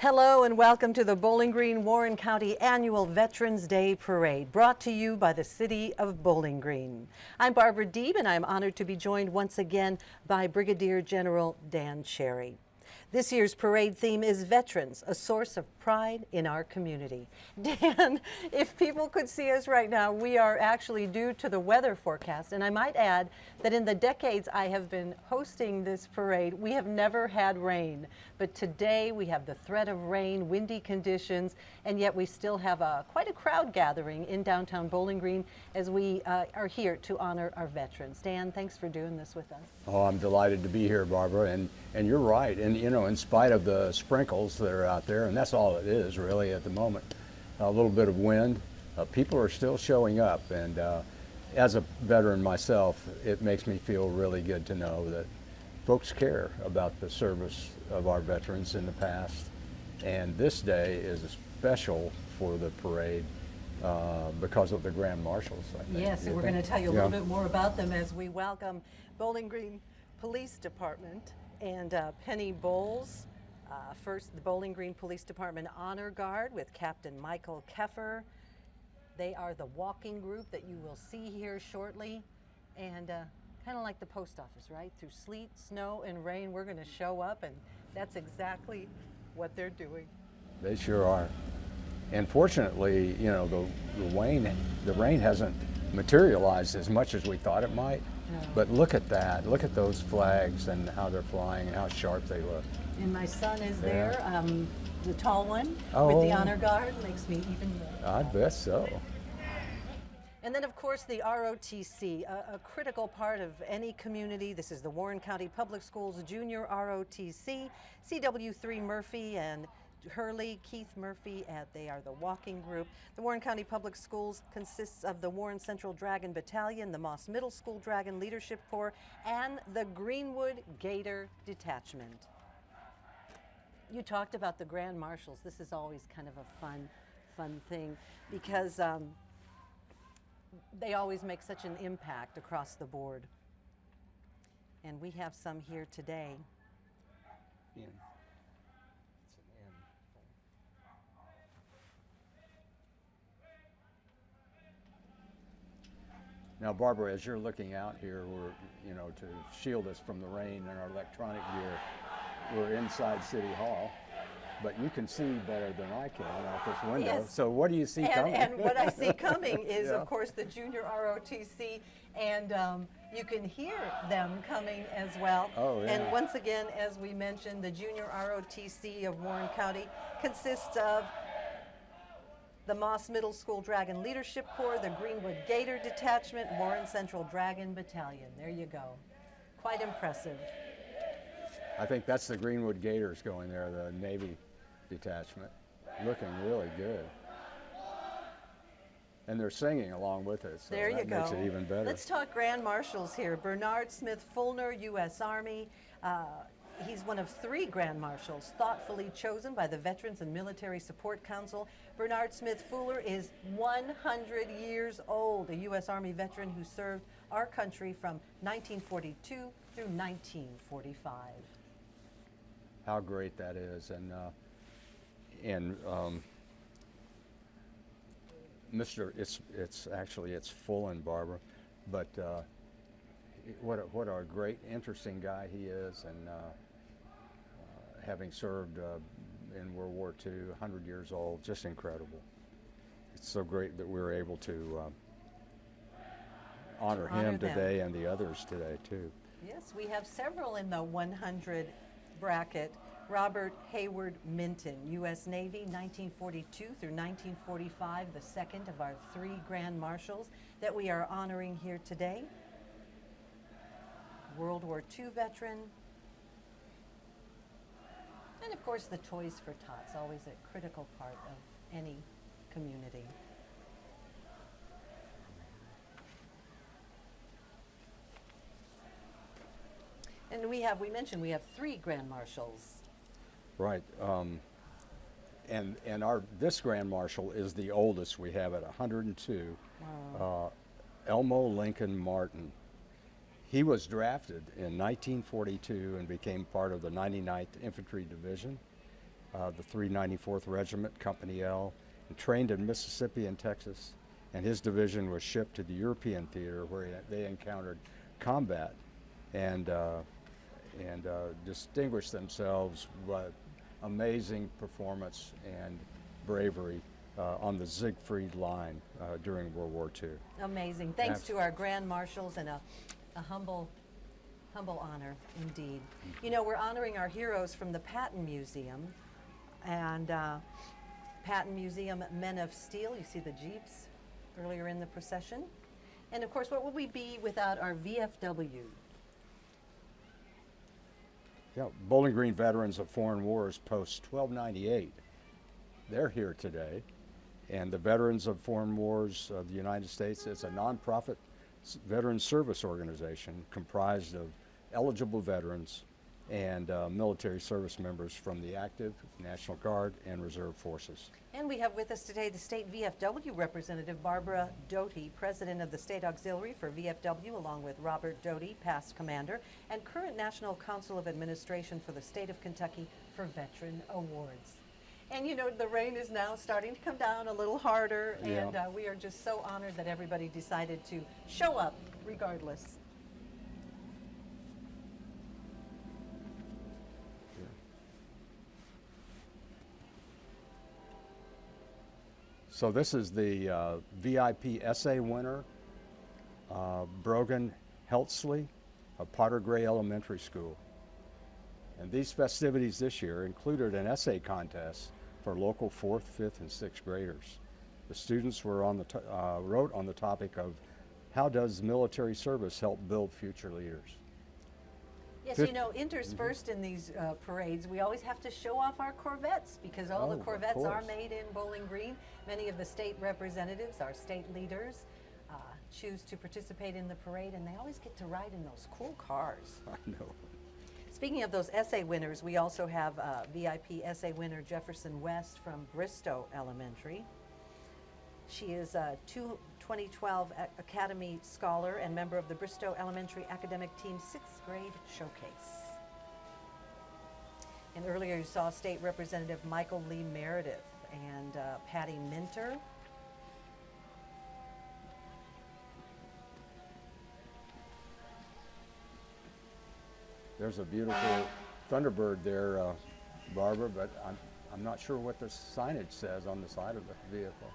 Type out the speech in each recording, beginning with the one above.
Hello and welcome to the Bowling Green Warren County Annual Veterans Day Parade, brought to you by the City of Bowling Green. I'm Barbara Deeb, and I'm honored to be joined once again by Brigadier General Dan Cherry. This year's parade theme is Veterans, a source of pride in our community. Dan, if people could see us right now, we are actually due to the weather forecast. And I might add that in the decades I have been hosting this parade, we have never had rain. But today we have the threat of rain, windy conditions, and yet we still have quite a crowd gathering in downtown Bowling Green as we are here to honor our veterans. Dan, thanks for doing this with us. Oh, I'm delighted to be here, Barbara, and you're right. And you know, in spite of the sprinkles that are out there, and that's all it is really at the moment, a little bit of wind, people are still showing up. And as a veteran myself, it makes me feel really good to know that folks care about the service of our veterans in the past. And this day is special for the parade because of the Grand Marshals, I think. Yes, and we're going to tell you a little bit more about them as we welcome Bowling Green Police Department and Penny Bowles. First, the Bowling Green Police Department Honor Guard with Captain Michael Keffer. They are the walking group that you will see here shortly. And kind of like the post office, right? Through sleet, snow, and rain, we're going to show up, and that's exactly what they're doing. They sure are. And fortunately, you know, the rain hasn't materialized as much as we thought it might. No. But look at that. Look at those flags and how they're flying and how sharp they look. And my son is there, the tall one with the Honor Guard. Makes me even more. I bet so. And then, of course, the ROTC, a critical part of any community. This is the Warren County Public Schools Junior ROTC, CW3 Murphy and Hurley, Keith Murphy, they are the walking group. The Warren County Public Schools consists of the Warren Central Dragon Battalion, the Moss Middle School Dragon Leadership Corps, and the Greenwood Gator Detachment. You talked about the Grand Marshals. This is always kind of a fun thing because they always make such an impact across the board. And we have some here today. Yeah. Now, Barbara, as you're looking out here, we're, to shield us from the rain and our electronic gear, we're inside City Hall, but you can see better than I can out this window. Yes. So what do you see coming? And what I see coming is, of course, the Junior ROTC, and you can hear them coming as well. Oh, yeah. And once again, as we mentioned, the Junior ROTC of Warren County consists of the Moss Middle School Dragon Leadership Corps, the Greenwood Gator Detachment, Warren Central Dragon Battalion. There you go. Quite impressive. I think that's the Greenwood Gators going there, the Navy detachment. Looking really good. And they're singing along with it, so there you that go. Makes it even better. Let's talk Grand Marshals here. Bernard Smith Fulner, U.S. Army. He's one of 3 Grand Marshals thoughtfully chosen by the Veterans and Military Support Council. Bernard Smith Fulner is 100 years old, a U.S. Army veteran who served our country from 1942 through 1945. How great that is, and Mr. It's Fullen, Barbara, but what a great, interesting guy he is, and having served in World War II, 100 years old, just incredible. It's so great that we were able to honor him today and the others today, too. Yes, we have several in the 100 bracket. Robert Hayward Minton, U.S. Navy, 1942 through 1945, the second of our 3 Grand Marshals that we are honoring here today. World War II veteran. And of course, the Toys for Tots, always a critical part of any community. And we mentioned we have 3 Grand Marshals. Right, and this Grand Marshal is the oldest we have at 102. Wow. Elmo Lincoln Martin. He was drafted in 1942 and became part of the 99th Infantry Division. the 394th Regiment, Company L, and trained in Mississippi and Texas. And his division was shipped to the European theater where they encountered combat and distinguished themselves by amazing performance and bravery on the Siegfried Line during World War II. Amazing. Thanks to our grand marshals and a humble honor indeed. You know, we're honoring our heroes from the Patton Museum, and Patton Museum Men of Steel. You see the Jeeps earlier in the procession. And of course, what would we be without our VFW? Yeah, Bowling Green Veterans of Foreign Wars Post 1298. They're here today. And the Veterans of Foreign Wars of the United States is a nonprofit veteran service organization comprised of eligible veterans and military service members from the active, National Guard, and Reserve Forces. And we have with us today the state VFW representative, Barbara Doty, president of the State Auxiliary for VFW, along with Robert Doty, past commander, and current National Council of Administration for the state of Kentucky for Veteran Awards. And you know, the rain is now starting to come down a little harder, and we are just so honored that everybody decided to show up regardless. So this is the VIP essay winner, Brogan Heltzley of Potter Gray Elementary School. And these festivities this year included an essay contest for local 4th, 5th, and 6th graders. The students were wrote on the topic of how does military service help build future leaders? Yes, you know, interspersed in these parades, we always have to show off our Corvettes because all the Corvettes are made in Bowling Green. Many of the state representatives, our state leaders, choose to participate in the parade, and they always get to ride in those cool cars. I know. Speaking of those essay winners, we also have VIP essay winner Jefferson West from Bristow Elementary. She is a 2012 Academy Scholar and member of the Bristow Elementary Academic Team's 6th grade showcase. And earlier you saw State Representative Michael Lee Meredith and Patty Minter. There's a beautiful Thunderbird there, Barbara, but I'm not sure what the signage says on the side of the vehicle.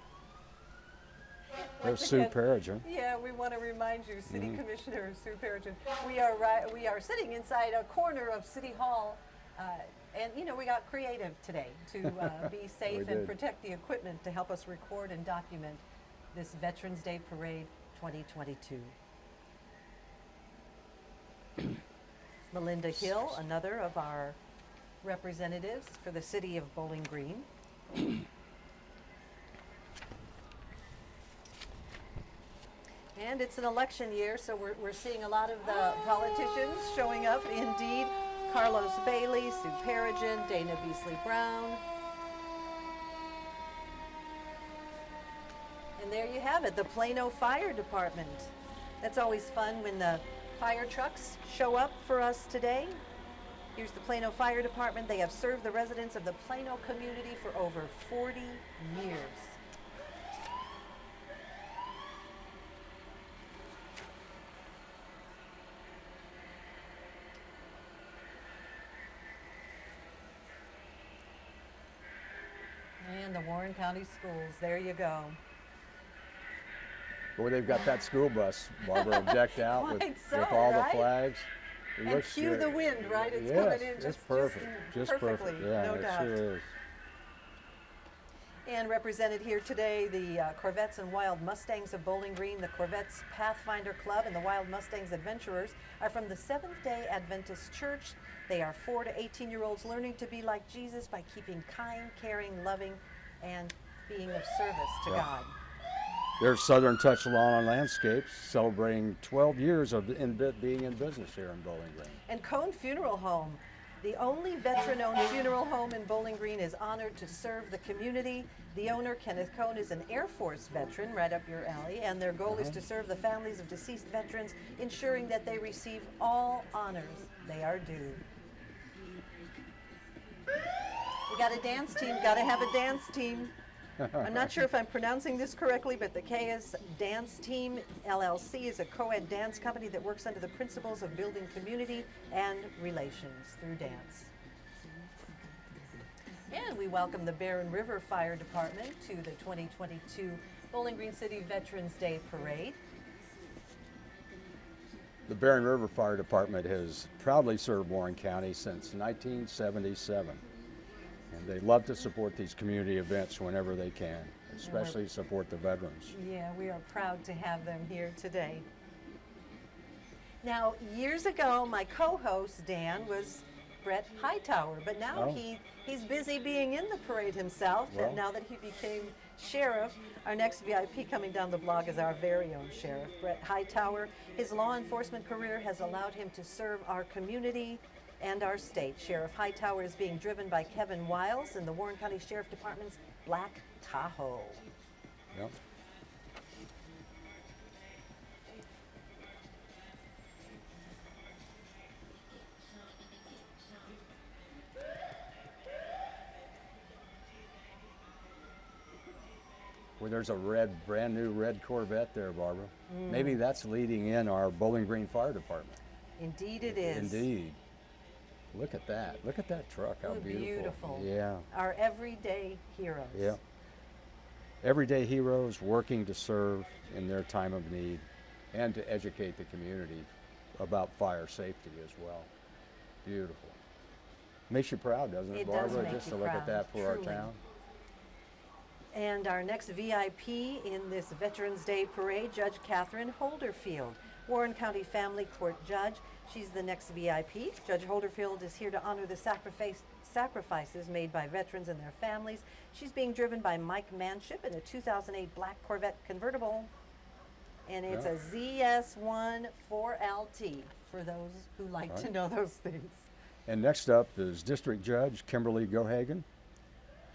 There's Sue Perigin. Yeah, we want to remind you, City Commissioner Sue Perigin. We are sitting inside a corner of City Hall, and you know, we got creative today to be safe and protect the equipment to help us record and document this Veterans Day Parade 2022. Melinda Hill, another of our representatives for the city of Bowling Green. And it's an election year, so we're seeing a lot of the politicians showing up. Indeed, Carlos Bailey, Sue Perigin, Dana Beasley Brown. And there you have it, the Plano Fire Department. That's always fun when the fire trucks show up for us today. Here's the Plano Fire Department. They have served the residents of the Plano community for over 40 years. And the Warren County Schools, there you go. Boy, they've got that school bus, Barbara, decked out with all the flags. It and cue the wind, right? It's coming in just perfect. Just perfectly, perfect. Yeah, no it doubt. sure is. And represented here today, the Corvettes and Wild Mustangs of Bowling Green, the Corvettes Pathfinder Club, and the Wild Mustangs Adventurers are from the Seventh-day Adventist Church. They are 4 to 18-year-olds learning to be like Jesus by keeping kind, caring, loving, and being of service to God. There's Southern Touch Lawn and Landscapes, celebrating 12 years of being in business here in Bowling Green. And Cone Funeral Home, the only veteran-owned funeral home in Bowling Green, is honored to serve the community. The owner, Kenneth Cone, is an Air Force veteran, right up your alley, and their goal is to serve the families of deceased veterans, ensuring that they receive all honors they are due. You got a dance team, got to have a dance team. I'm not sure if I'm pronouncing this correctly, but the KS Dance Team LLC is a co-ed dance company that works under the principles of building community and relations through dance. And we welcome the Barren River Fire Department to the 2022 Bowling Green City Veterans Day Parade. The Barren River Fire Department has proudly served Warren County since 1977. And they love to support these community events whenever they can, especially support the veterans. Yeah, we are proud to have them here today. Now, years ago, my co-host, Dan, was Brett Hightower, but now he's busy being in the parade himself, Well. and now that he became sheriff, our next VIP coming down the block is our very own sheriff, Brett Hightower. His law enforcement career has allowed him to serve our community and our state. Sheriff Hightower is being driven by Kevin Wiles in the Warren County Sheriff Department's Black Tahoe. Yep. Well, there's a brand new red Corvette there, Barbara. Maybe that's leading in our Bowling Green Fire Department. Indeed it is. Indeed. Look at that. Look at that truck. How Oh, beautiful. Yeah. Our everyday heroes. Yeah. Everyday heroes working to serve in their time of need and to educate the community about fire safety as well. Beautiful. Makes you proud, doesn't it, It does Barbara, make just you to look proud, at that for our truly. town? And our next VIP in this Veterans Day Parade, Judge Catherine Holderfield, Warren County Family Court Judge. She's the next VIP. Judge Holderfield is here to honor the sacrifices made by veterans and their families. She's being driven by Mike Manship in a 2008 black Corvette convertible. And it's a ZS1 4LT for those who like to know those things. And next up is District Judge Kimberly Gohagen.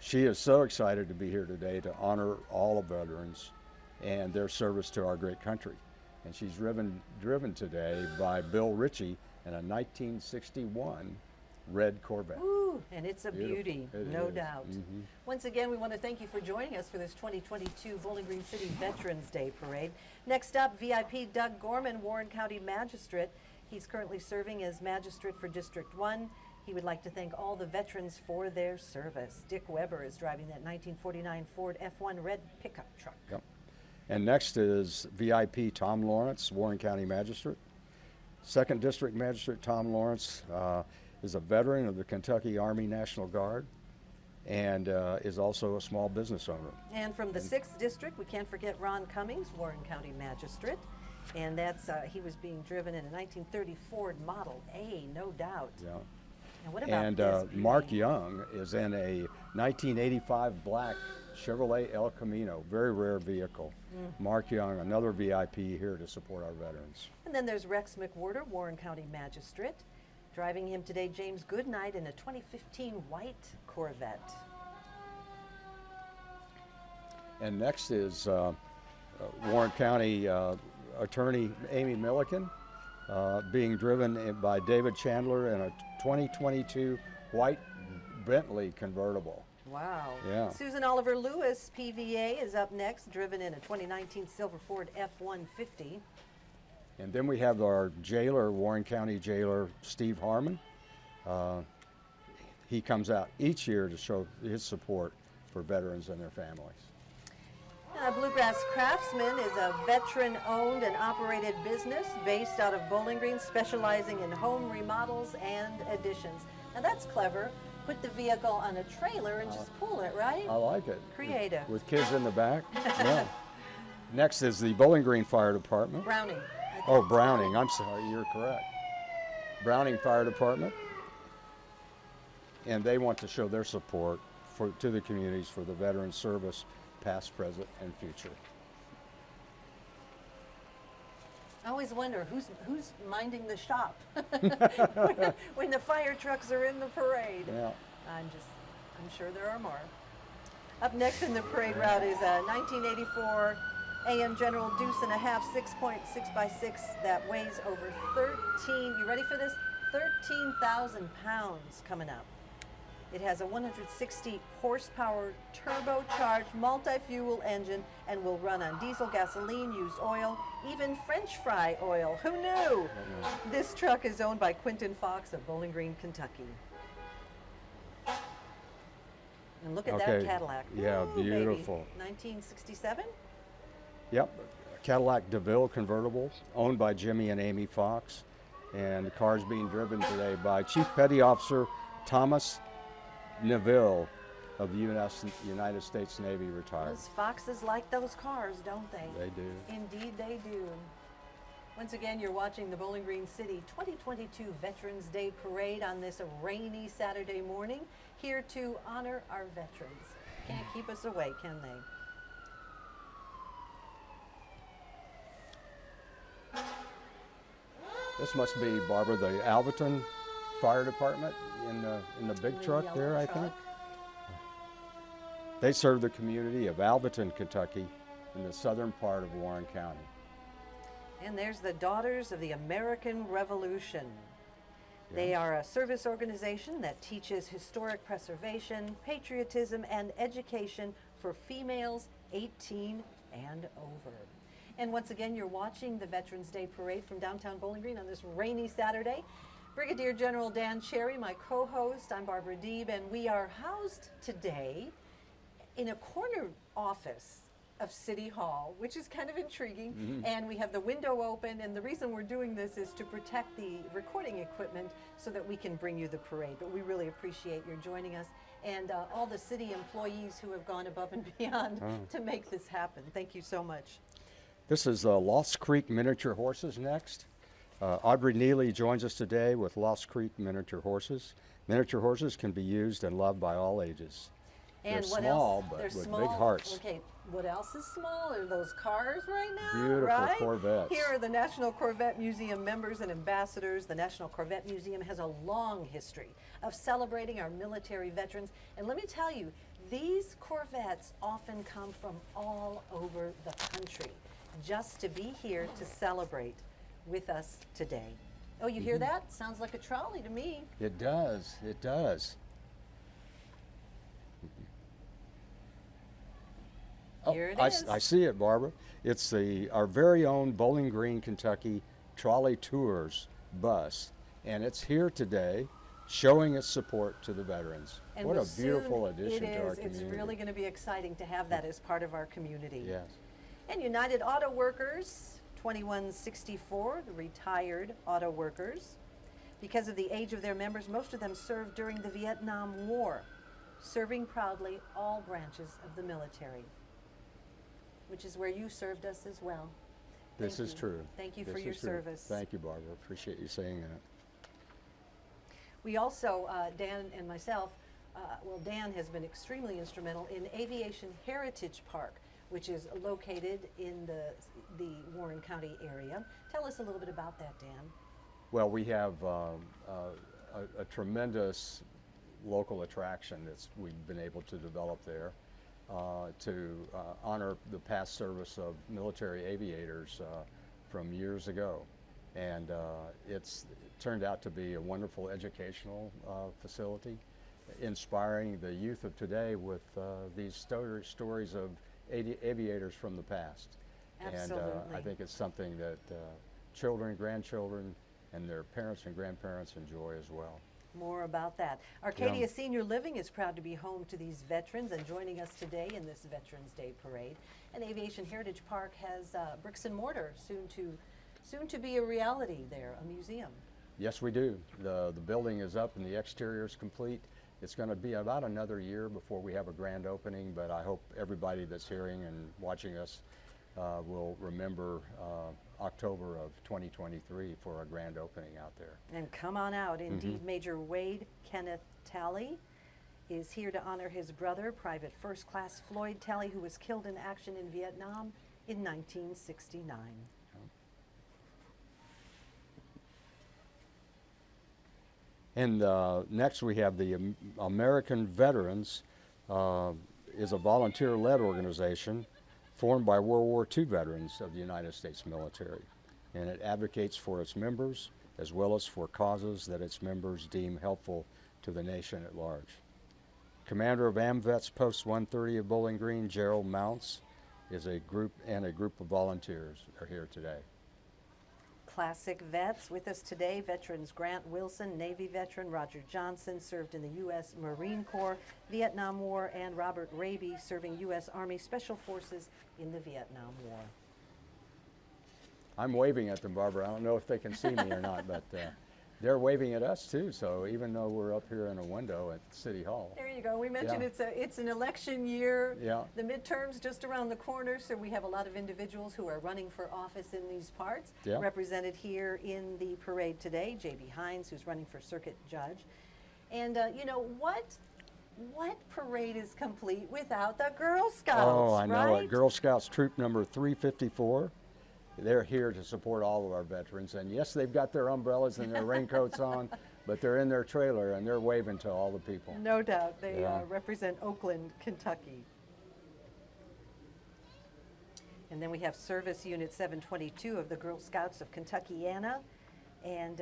She is so excited to be here today to honor all of veterans and their service to our great country. And she's driven today by Bill Ritchie in a 1961 red Corvette. Ooh, and it's a Beautiful. beauty, It no is. doubt. Mhm. Once again, we want to thank you for joining us for this 2022 Bowling Green City Veterans Day Parade. Next up, VIP Doug Gorman, Warren County Magistrate. He's currently serving as Magistrate for District 1. He would like to thank all the veterans for their service. Dick Weber is driving that 1949 Ford F1 red pickup truck. Yep. And next is VIP Tom Lawrence, Warren County Magistrate. Second District Magistrate Tom Lawrence is a veteran of the Kentucky Army National Guard and is also a small business owner. And from the 6th District, we can't forget Ron Cummings, Warren County Magistrate. And that's he was being driven in a 1930 Ford Model A, no doubt. Yeah. And what about And this Mark beauty? Young is in a 1985 black Chevrolet El Camino, very rare vehicle. Mark Young, another VIP here to support our veterans. And then there's Rex McWhorter, Warren County Magistrate. Driving him today, James Goodnight in a 2015 white Corvette. And next is Warren County Attorney Amy Milliken, being driven by David Chandler in a 2022 white Bentley convertible. Wow. Yeah. Susan Oliver Lewis, PVA, is up next, driven in a 2019 silver Ford F-150. And then we have our jailer, Warren County jailer, Steve Harmon. He comes out each year to show his support for veterans and their families. Bluegrass Craftsman is a veteran-owned and operated business based out of Bowling Green, specializing in home remodels and additions. Now that's clever. Put the vehicle on a trailer and just pull it, right? I like it. Creative. With kids in the back. Yeah. Next is the Bowling Green Fire Department. Browning. Oh, Browning. I'm sorry, you're correct. Browning Fire Department. And they want to show their support to the communities for the veteran service, past, present, and future. I always wonder who's minding the shop when the fire trucks are in the parade. Yeah. I'm sure there are more. Up next in the parade route is a 1984 AM General Deuce and a half 6.6x6 that weighs over 13, you ready for this? 13,000 pounds coming up. It has a 160 horsepower turbocharged multi-fuel engine and will run on diesel, gasoline, used oil, even French fry oil. Who knew? This truck is owned by Quentin Fox of Bowling Green, Kentucky. And look at that Okay. Cadillac. Yeah, Ooh, baby. beautiful. 1967? Yep, Cadillac DeVille convertible, owned by Jimmy and Amy Fox. And the car is being driven today by Chief Petty Officer Thomas Neville of the United States Navy, retired. Those Foxes like those cars, don't they? They do. Indeed they do. Once again, you're watching the Bowling Green City 2022 Veterans Day Parade on this rainy Saturday morning, here to honor our veterans. Can't keep us away, can they? This must be, Barbara, the Alvaton Fire Department in the big truck Yellow there, I truck. think. They serve the community of Alvaton, Kentucky, in the southern part of Warren County. And there's the Daughters of the American Revolution. They Yes. are a service organization that teaches historic preservation, patriotism, and education for females 18 and over. And once again, you're watching the Veterans Day Parade from downtown Bowling Green on this rainy Saturday. Brigadier General Dan Cherry, my co-host, I'm Barbara Deeb, and we are housed today in a corner office of City Hall, which is kind of intriguing. And we have the window open, and the reason we're doing this is to protect the recording equipment so that we can bring you the parade. But we really appreciate your joining us, and all the city employees who have gone above and beyond to make this happen. Thank you so much. This is Lost Creek Miniature Horses next. Audrey Neely joins us today with Lost Creek Miniature Horses. Miniature horses can be used and loved by all ages. And They're what small, else? but They're with small. big hearts. Okay, what else is small? Are those cars right now? Beautiful right? Corvettes. Here are the National Corvette Museum members and ambassadors. The National Corvette Museum has a long history of celebrating our military veterans. And let me tell you, these Corvettes often come from all over the country just to be here to celebrate with us today. Oh, you hear that? Sounds like a trolley to me. It does, it does. Here it I, is. I see it, Barbara. It's our very own Bowling Green, Kentucky Trolley Tours bus, and it's here today showing its support to the veterans. And What we'll a beautiful soon- addition to our It is. community. It's really going to be exciting to have that as part of our community. Yes. And United Auto Workers, 2164, the retired auto workers. Because of the age of their members, most of them served during the Vietnam War, serving proudly all branches of the military, which is where you served us as well. This Thank is you. true. Thank you This for your is true. service. Thank you, Barbara. Appreciate you saying that. We also, Dan and myself, Dan has been extremely instrumental in Aviation Heritage Park, which is located in the Warren County area. Tell us a little bit about that, Dan. Well, we have a tremendous local attraction that we've been able to develop there to honor the past service of military aviators from years ago. And it's turned out to be a wonderful educational facility, inspiring the youth of today with these stories of aviators from the past. And I Absolutely. think it's something that children, grandchildren, and their parents and grandparents enjoy as well. More about that. Arcadia Senior Living is proud to be home to these veterans, and joining us today in this Veterans Day Parade. And Aviation Heritage Park has bricks and mortar, soon to be a reality there, a museum. Yes, we do. The building is up and the exterior is complete. It's going to be about another year before we have a grand opening, but I hope everybody that's hearing and watching us will remember October of 2023 for a grand opening out there. And come on out. Indeed, Major Wade Kenneth Talley is here to honor his brother, Private First Class Floyd Talley, who was killed in action in Vietnam in 1969. And next we have the American Veterans, is a volunteer-led organization formed by World War II veterans of the United States military. And it advocates for its members as well as for causes that its members deem helpful to the nation at large. Commander of AMVETS Post 130 of Bowling Green, Gerald Mounts, is a group of volunteers are here today. Classic vets with us today. Veterans Grant Wilson, Navy veteran. Roger Johnson served in the U.S. Marine Corps, Vietnam War, and Robert Raby serving U.S. Army Special Forces in the Vietnam War. I'm waving at them, Barbara. I don't know if they can see me or not, but they're waving at us too. So even though we're up here in a window at City Hall. There you go. We mentioned Yeah. it's an election year. Yeah. The midterms just around the corner, so we have a lot of individuals who are running for office in these parts. Yeah. Represented here in the parade today, J.B. Hines, who's running for circuit judge. And you know what parade is complete without the Girl Scouts? Oh, I know right? it. Girl Scouts troop number 354. They're here to support all of our veterans. And yes, they've got their umbrellas and their raincoats on, but they're in their trailer and they're waving to all the people. No doubt. They Yeah. represent Oakland, Kentucky. And then we have Service Unit 722 of the Girl Scouts of Kentuckiana. And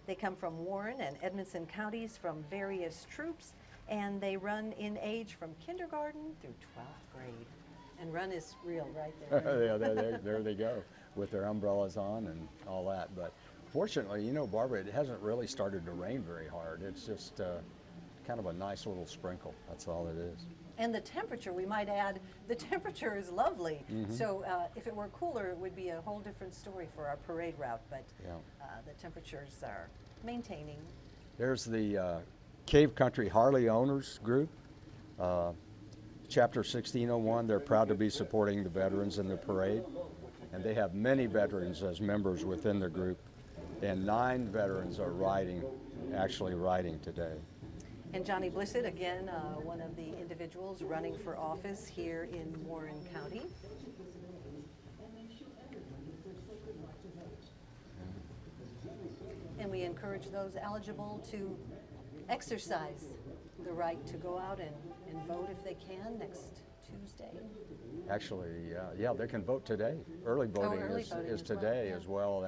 they come from Warren and Edmonson counties from various troops. And they run in age from kindergarten through 12th grade. And run is real right there. Yeah, there they go with their umbrellas on and all that. But fortunately, you know, Barbara, it hasn't really started to rain very hard. It's just kind of a nice little sprinkle. That's all it is. And the temperature, we might add, the temperature is lovely. Mm-hmm. So if it were cooler, it would be a whole different story for our parade route. But Yeah. the temperatures are maintaining. There's the Cave Country Harley Owners Group. Chapter 1601, they're proud to be supporting the veterans in the parade. And they have many veterans as members within the group. And 9 veterans are actually riding today. And Johnny Blissett, again, one of the individuals running for office here in Warren County. And we encourage those eligible to exercise the right to go out and vote if they can next Tuesday. Actually, yeah, they can vote today. Early voting, early is, voting is as well, today yeah. as well,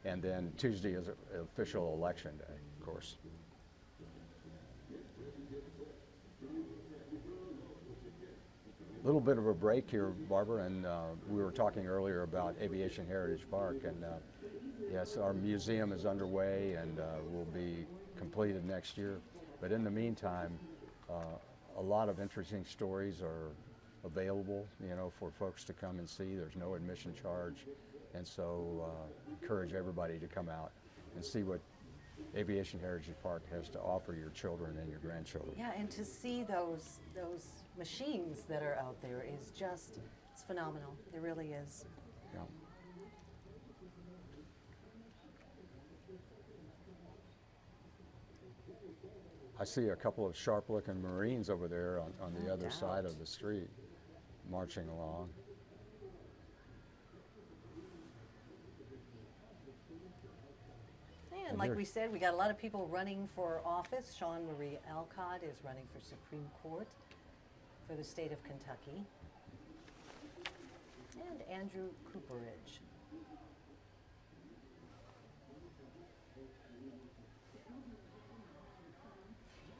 and then Tuesday is official election day, of course. A little bit of a break here, Barbara, and we were talking earlier about Aviation Heritage Park, and yes, our museum is underway and will be completed next year. But in the meantime, a lot of interesting stories are available, you know, for folks to come and see. There's no admission charge, and so encourage everybody to come out and see what Aviation Heritage Park has to offer your children and your grandchildren. Yeah, and to see those machines that are out there is just, it's phenomenal. It really is. Yeah. I see a couple of sharp-looking Marines over there on the No other side doubt. of the street, marching along. And like we said, we got a lot of people running for office. Sean Marie Alcott is running for Supreme Court for the state of Kentucky. And Andrew Cooperage.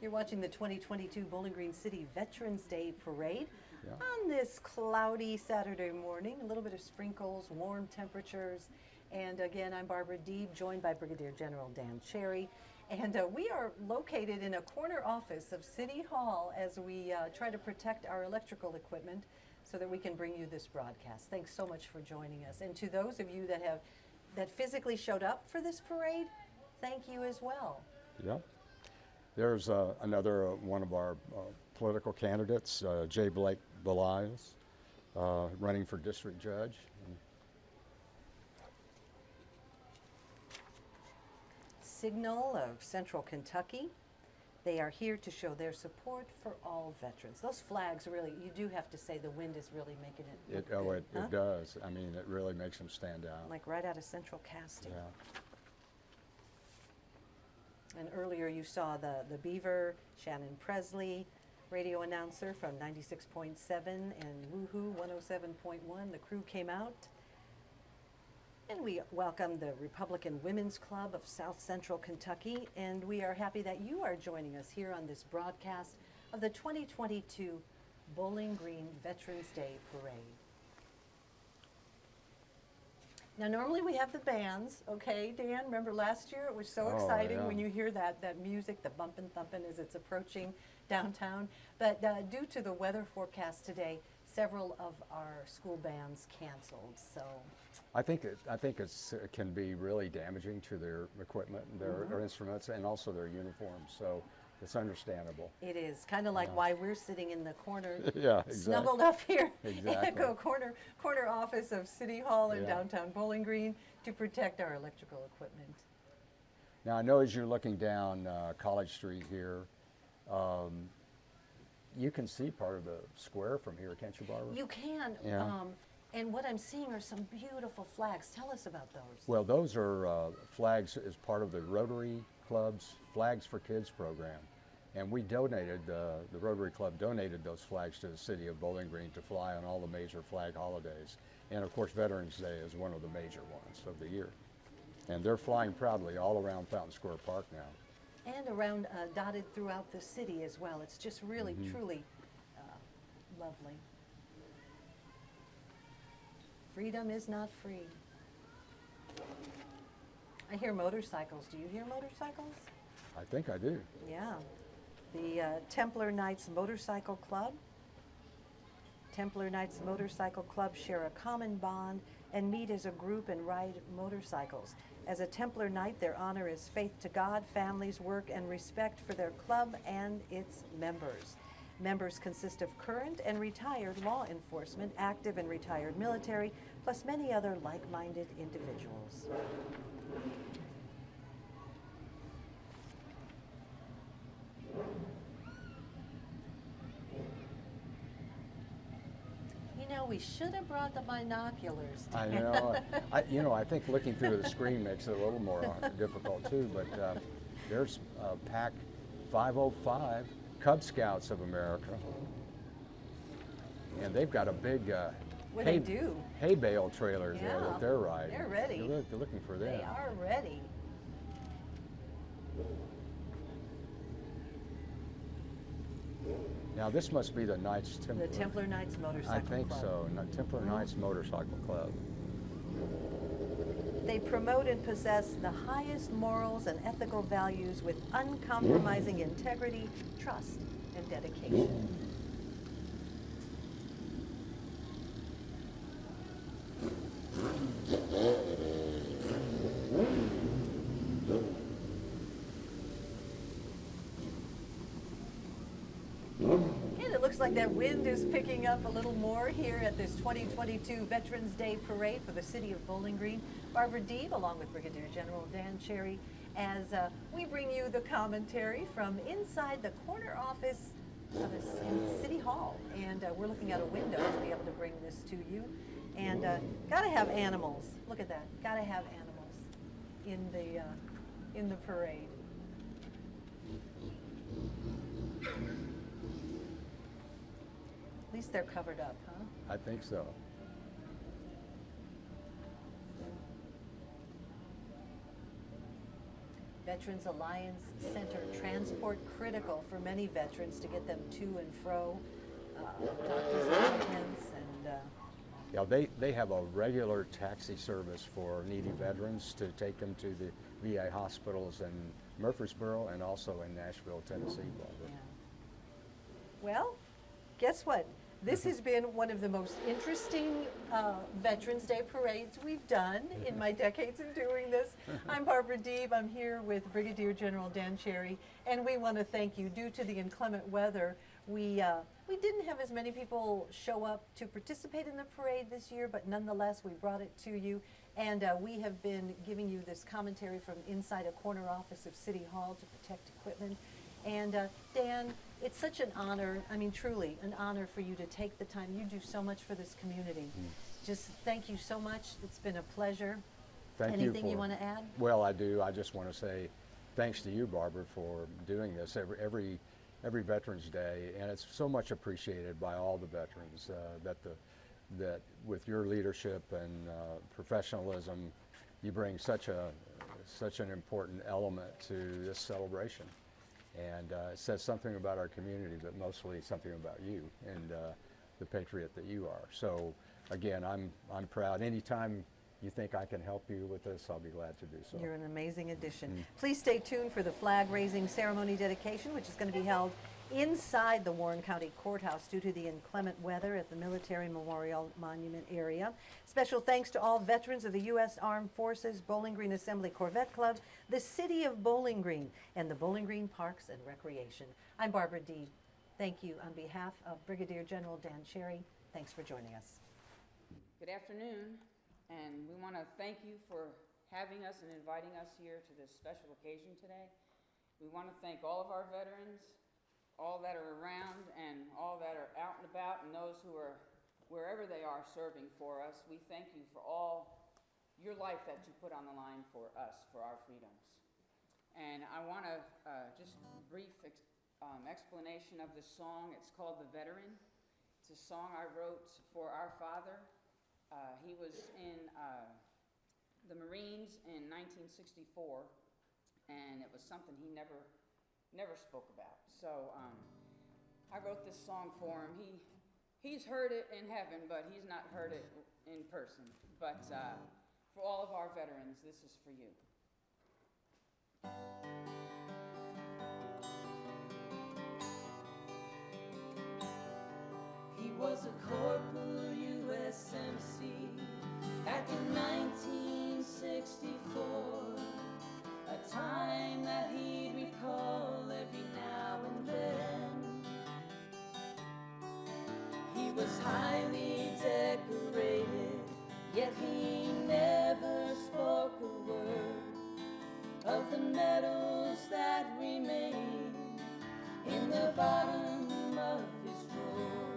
You're watching the 2022 Bowling Green City Veterans Day Parade. Yeah. On this cloudy Saturday morning, a little bit of sprinkles, warm temperatures. And again, I'm Barbara Deeb, joined by Brigadier General Dan Cherry. And we are located in a corner office of City Hall as we try to protect our electrical equipment so that we can bring you this broadcast. Thanks so much for joining us. And to those of you that physically showed up for this parade, thank you as well. Yeah. There's another one of our political candidates, J. Blake Belias, running for district judge. Signal of Central Kentucky. They are here to show their support for all veterans. Those flags really, you do have to say the wind is really making it look good, huh? It does. I mean, it really makes them stand out. Like right out of Central Casting. Yeah. And earlier you saw the Beaver, Shannon Presley, radio announcer from 96.7 and Woohoo 107.1. The crew came out. And we welcome the Republican Women's Club of South Central Kentucky. And we are happy that you are joining us here on this broadcast of the 2022 Bowling Green Veterans Day Parade. Now, normally we have the bands, okay, Dan? Remember last year? It was so Oh, exciting yeah. when you hear that music, the bumpin' thumpin' as it's approaching downtown. But due to the weather forecast today, several of our school bands canceled, so. I think it can be really damaging to their equipment, their instruments, and also their uniforms. So it's understandable. It is kind of like Yeah. why we're sitting in the corner, Yeah, exactly. snuggled up here Exactly. in the corner office of City Hall in Yeah. downtown Bowling Green to protect our electrical equipment. Now I know as you're looking down College Street here, you can see part of the square from here, can't you, Barbara? You can, Yeah. and what I'm seeing are some beautiful flags. Tell us about those. Well, those are flags as part of the Rotary Club's Flags for Kids program. And we donated, the Rotary Club donated those flags to the city of Bowling Green to fly on all the major flag holidays. And of course, Veterans Day is one of the major ones of the year. And they're flying proudly all around Fountain Square Park now. And around, dotted throughout the city as well. It's just really, truly lovely. Freedom is not free. I hear motorcycles. Do you hear motorcycles? I think I do. Yeah. The Templar Knights Motorcycle Club. Templar Knights Motorcycle Club share a common bond and meet as a group and ride motorcycles. As a Templar Knight, their honor is faith to God, families, work, and respect for their club and its members. Members consist of current and retired law enforcement, active and retired military, plus many other like-minded individuals. You know, we should have brought the binoculars. I know. I think looking through the screen makes it a little more difficult too. But there's Pack 505, Cub Scouts of America, and they've got a big What they do. hay bale trailer there Yeah, that they're riding. they're ready. They're looking for them. They are ready. Now this must be the Knights Templar. The Templar Knights Motorcycle I think Club. so. Templar Knights Motorcycle Club. They promote and possess the highest morals and ethical values with uncompromising integrity, trust, and dedication. And it looks like that wind is picking up a little more here at this 2022 Veterans Day Parade for the city of Bowling Green. Barbara Deeb, along with Brigadier General Dan Cherry, as we bring you the commentary from inside the corner office of City Hall. And we're looking out a window to be able to bring this to you. And gotta have animals. Look at that. Gotta have animals in the parade. At least they're covered up, huh? I think so. Veterans Alliance Center, transport critical for many veterans to get them to and fro, doctor's appointments, and Yeah, they have a regular taxi service for needy veterans to take them to the VA hospitals in Murfreesboro and also in Nashville, Tennessee. Barbara. yeah. Well, guess what? This has been one of the most interesting Veterans Day parades we've done in my decades of doing this. I'm Barbara Deeb. I'm here with Brigadier General Dan Cherry, and we want to thank you. Due to the inclement weather, we didn't have as many people show up to participate in the parade this year, but nonetheless, we brought it to you. And we have been giving you this commentary from inside a corner office of City Hall to protect equipment. And Dan, it's such an honor, I mean truly an honor for you to take the time. You do so much for this community. Just thank you so much. It's been a pleasure. Thank you. Anything you want to add? Well, I do. I just want to say thanks to you, Barbara, for doing this every Veterans Day, and it's so much appreciated by all the veterans that with your leadership and professionalism, you bring such an important element to this celebration. And it says something about our community, but mostly something about you and the patriot that you are. So again, I'm proud. Anytime you think I can help you with this, I'll be glad to do so. You're an amazing addition. Please stay tuned for the flag-raising ceremony dedication, which is going to be held inside the Warren County Courthouse due to the inclement weather at the Military Memorial Monument area. Special thanks to all veterans of the U.S. Armed Forces, Bowling Green Assembly Corvette Club, the City of Bowling Green, and the Bowling Green Parks and Recreation. I'm Barbara Deeb. Thank you on behalf of Brigadier General Dan Cherry. Thanks for joining us. Good afternoon, and we want to thank you for having us and inviting us here to this special occasion today. We want to thank all of our veterans, all that are around, and all that are out and about, and those who are wherever they are serving for us. We thank you for all your life that you put on the line for us, for our freedoms. And I want to just brief explanation of this song. It's called The Veteran. It's a song I wrote for our father. He was in the Marines in 1964, and it was something he never spoke about. So I wrote this song for him. He's heard it in heaven, but he's not heard it in person. But for all of our veterans, this is for you. He was a corporal USMC back in 1964, a time that he'd recall every now and then. He was highly decorated, yet he never spoke a word of the medals that remain in the bottom of his drawer.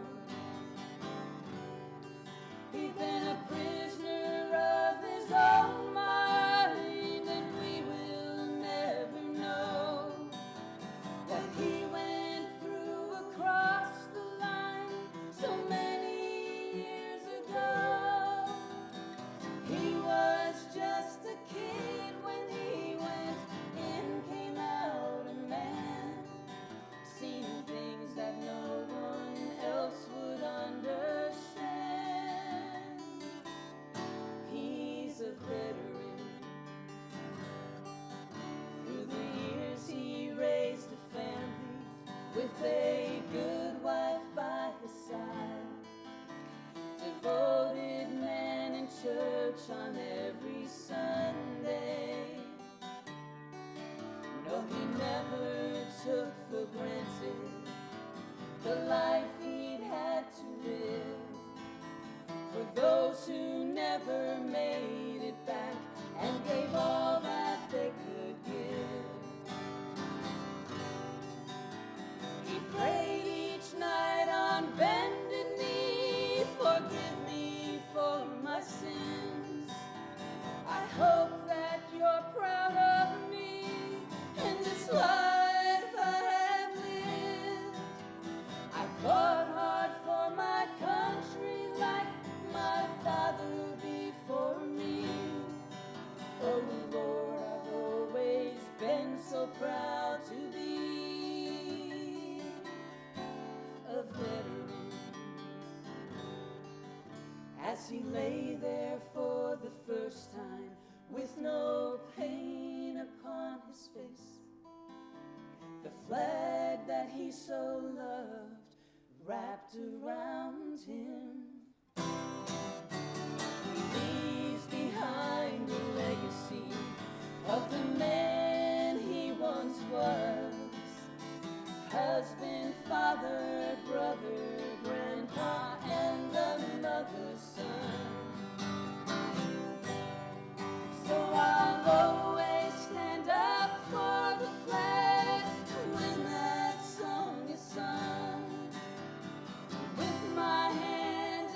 He'd been a prisoner of his own mind, and we will never know what he went through across the line so many years ago. He was just a kid when he went in, came out a man, seen things that no one else would understand. He's a veteran. Through the years he raised a family with a good wife by his side. Devoted man in church on every Sunday. No, he never took for granted the life he'd had to live. For those who never made it back and gave all that they could give. He prayed each night on bended knee, forgive me for my sins. I hope that you're proud of me in this life I have lived. I fought hard for my country like my father before me. Oh Lord, I've always been so proud to be a veteran. As he lay there for the first time with no pain upon his face, the flag that he so loved wrapped around him. Leaves behind the legacy of the man he once was. Husband, father, brother, grandpa, and another son. So I'll always stand up for the flag when that song is sung. With my hand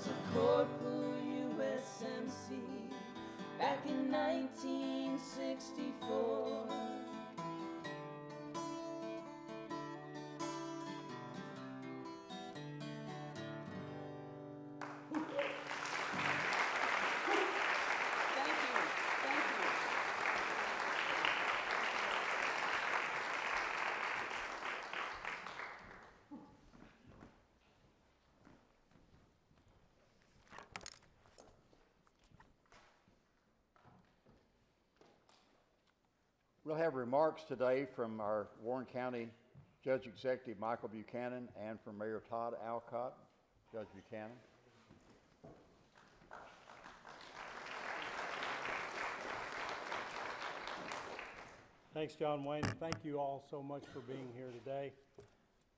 was a corporal USMC back in 1964. Thank you, thank you. We'll have remarks today from our Warren County Judge Executive Michael Buchanan and from Mayor Todd Alcott. Judge Buchanan. Thanks, John Wayne. Thank you all so much for being here today.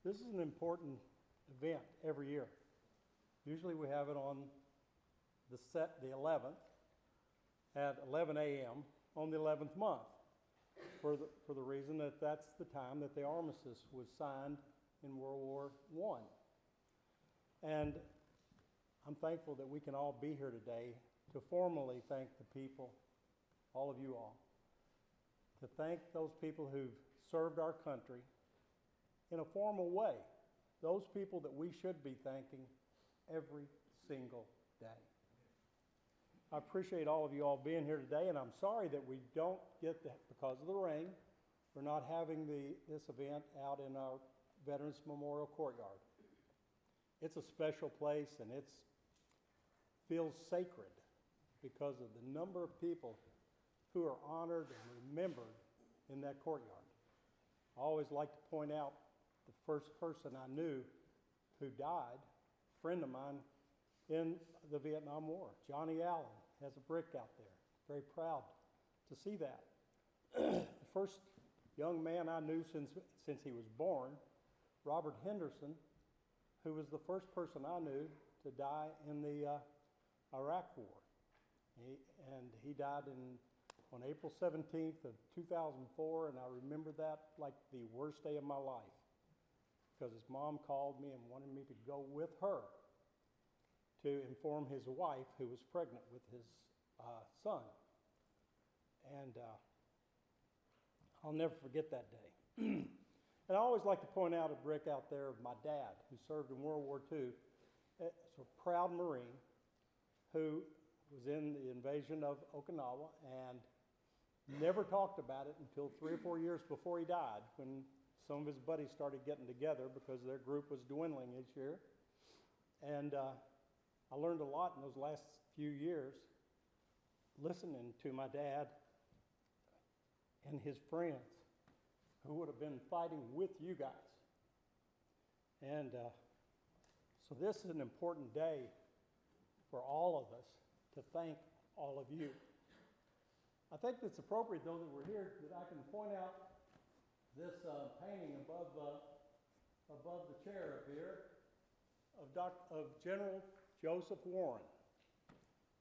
This is an important event every year. Usually we have it on the 11th at 11 a.m. on the 11th month for the reason that that's the time that the armistice was signed in World War I. And I'm thankful that we can all be here today to formally thank the people, all of you all, to thank those people who've served our country in a formal way, those people that we should be thanking every single day. I appreciate all of you all being here today, and I'm sorry that we don't get that because of the rain. We're not having this event out in our Veterans Memorial Courtyard. It's a special place, and it feels sacred because of the number of people who are honored and remembered in that courtyard. I always like to point out the first person I knew who died, a friend of mine in the Vietnam War. Johnny Allen has a brick out there. Very proud to see that. The first young man I knew since he was born, Robert Henderson, who was the first person I knew to die in the Iraq War. He died on April 17th of 2004, and I remember that like the worst day of my life because his mom called me and wanted me to go with her to inform his wife, who was pregnant with his son. And I'll never forget that day. And I always like to point out a brick out there of my dad, who served in World War II. It's a proud Marine who was in the invasion of Okinawa and never talked about it until 3 or 4 years before he died, when some of his buddies started getting together because their group was dwindling each year. And I learned a lot in those last few years listening to my dad and his friends who would have been fighting with you guys. And so this is an important day for all of us to thank all of you. I think it's appropriate, though, that we're here, that I can point out this painting above the chair up here of General Joseph Warren,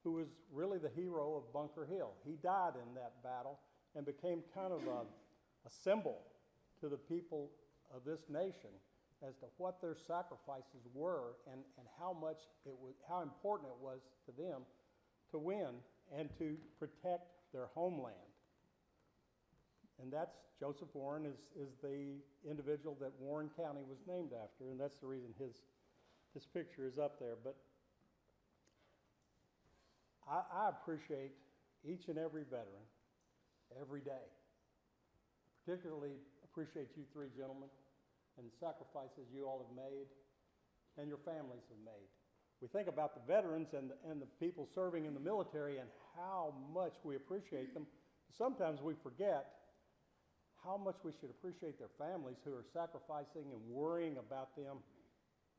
who was really the hero of Bunker Hill. He died in that battle and became kind of a symbol to the people of this nation as to what their sacrifices were and how important it was to them to win and to protect their homeland. And that's Joseph Warren is the individual that Warren County was named after, and that's the reason his picture is up there. But I appreciate each and every veteran every day. Particularly appreciate you three gentlemen and the sacrifices you all have made and your families have made. We think about the veterans and the people serving in the military and how much we appreciate them. Sometimes we forget how much we should appreciate their families who are sacrificing and worrying about them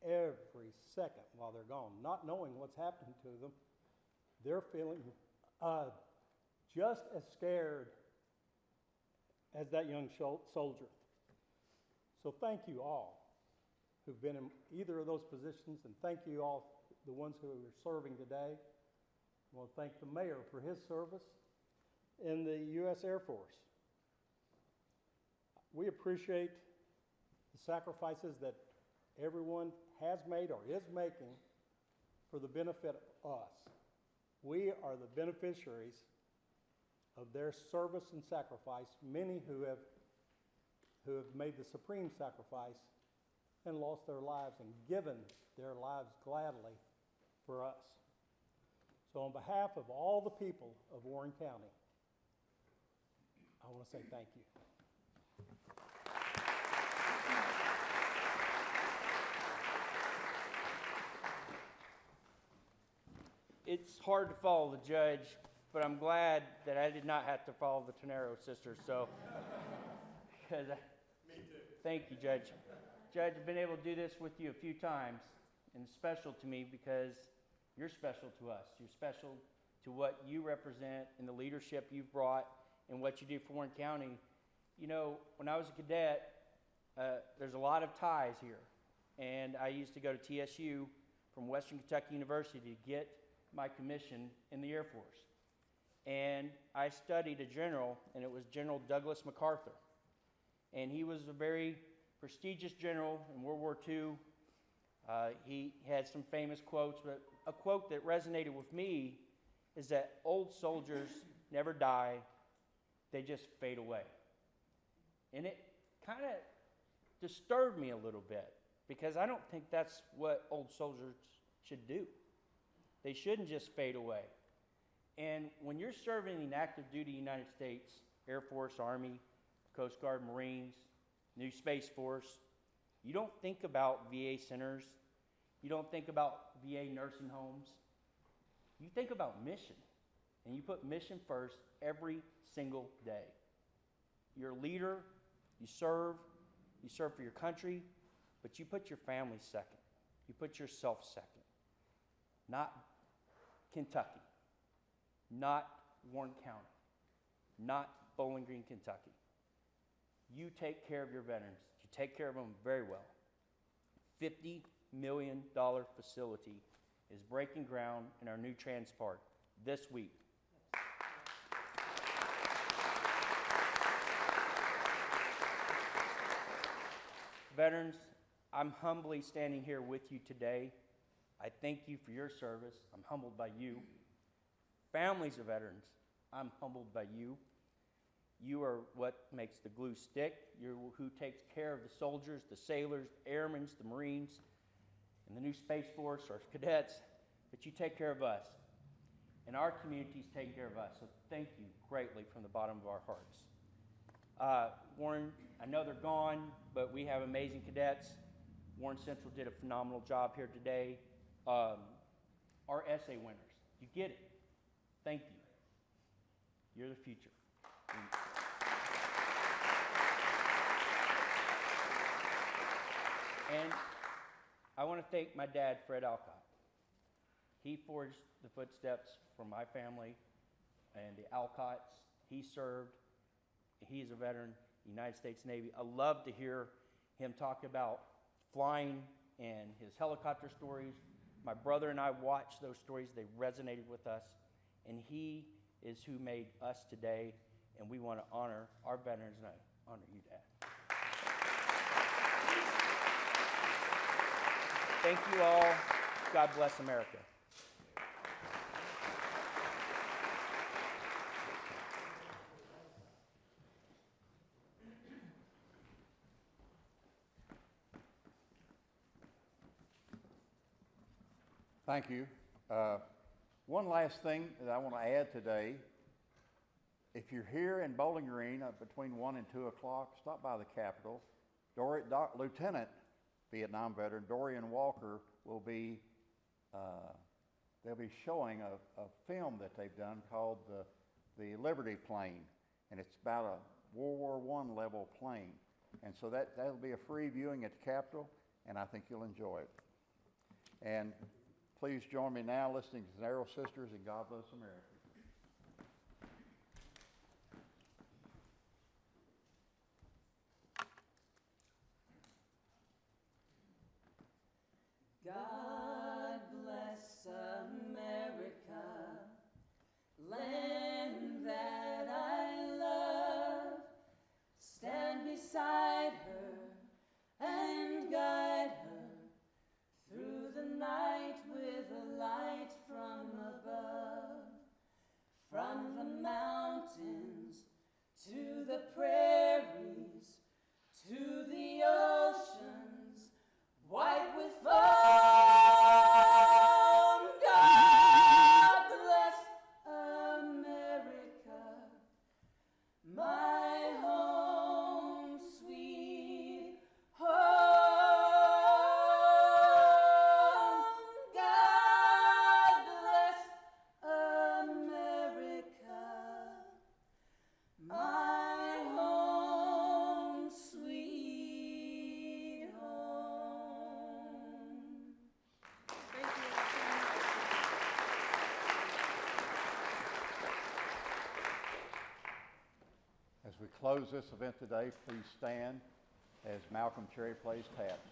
every second while they're gone, not knowing what's happening to them. They're feeling just as scared as that young soldier. So thank you all who've been in either of those positions, and thank you all, the ones who are serving today. I want to thank the mayor for his service in the U.S. Air Force. We appreciate the sacrifices that everyone has made or is making for the benefit of us. We are the beneficiaries of their service and sacrifice, many who have made the supreme sacrifice and lost their lives and given their lives gladly for us. So on behalf of all the people of Warren County, I want to say thank you. It's hard to follow the judge, but I'm glad that I did not have to follow the Tenero sisters. So, because thank you, Judge. Judge, I've been able to do this with you a few times, and it's special to me because you're special to us. You're special to what you represent and the leadership you've brought and what you do for Warren County. You know, when I was a cadet, there's a lot of ties here, and I used to go to TSU from Western Kentucky University to get my commission in the Air Force. And I studied a general, and it was General Douglas MacArthur. And he was a very prestigious general in World War II. He had some famous quotes, but a quote that resonated with me is that old soldiers never die, they just fade away. And it kind of disturbed me a little bit because I don't think that's what old soldiers should do. They shouldn't just fade away. And when you're serving in active duty United States, Air Force, Army, Coast Guard, Marines, New Space Force, you don't think about VA centers. You don't think about VA nursing homes. You think about mission. And you put mission first every single day. You're a leader, you serve for your country, but you put your family second. You put yourself second. Not Kentucky, not Warren County, not Bowling Green, Kentucky. You take care of your veterans. You take care of them very well. $50 million facility is breaking ground in our new Transpart this week. Veterans, I'm humbly standing here with you today. I thank you for your service. I'm humbled by you. Families of veterans, I'm humbled by you. You are what makes the glue stick. You're who takes care of the soldiers, the sailors, the airmen, the Marines, and the new Space Force, our cadets, but you take care of us. And our community's taking care of us. So thank you greatly from the bottom of our hearts. Warren, I know they're gone, but we have amazing cadets. Warren Central did a phenomenal job here today. Our essay winners, you get it. Thank you. You're the future. And I want to thank my dad, Fred Alcott. He forged the footsteps for my family and the Alcotts. He served. He is a veteran, United States Navy. I love to hear him talk about flying and his helicopter stories. My brother and I watched those stories. They resonated with us. And he is who made us today. And we want to honor our veterans, and I honor you, Dad. Thank you all. God bless America. Thank you. One last thing that I want to add today. If you're here in Bowling Green between 1 and 2 o'clock, stop by the Capitol. Lieutenant Vietnam veteran Dorian Walker will be, they'll be showing a film that they've done called the Liberty Plane. And it's about a World War I level plane. And so that'll be a free viewing at the Capitol, and I think you'll enjoy it. And please join me now listening to the Tenero Sisters and God Bless America. God bless America, land that I love. Stand beside her and guide her through the night with a light. close this event today, please stand as Malcolm Cherry plays taps.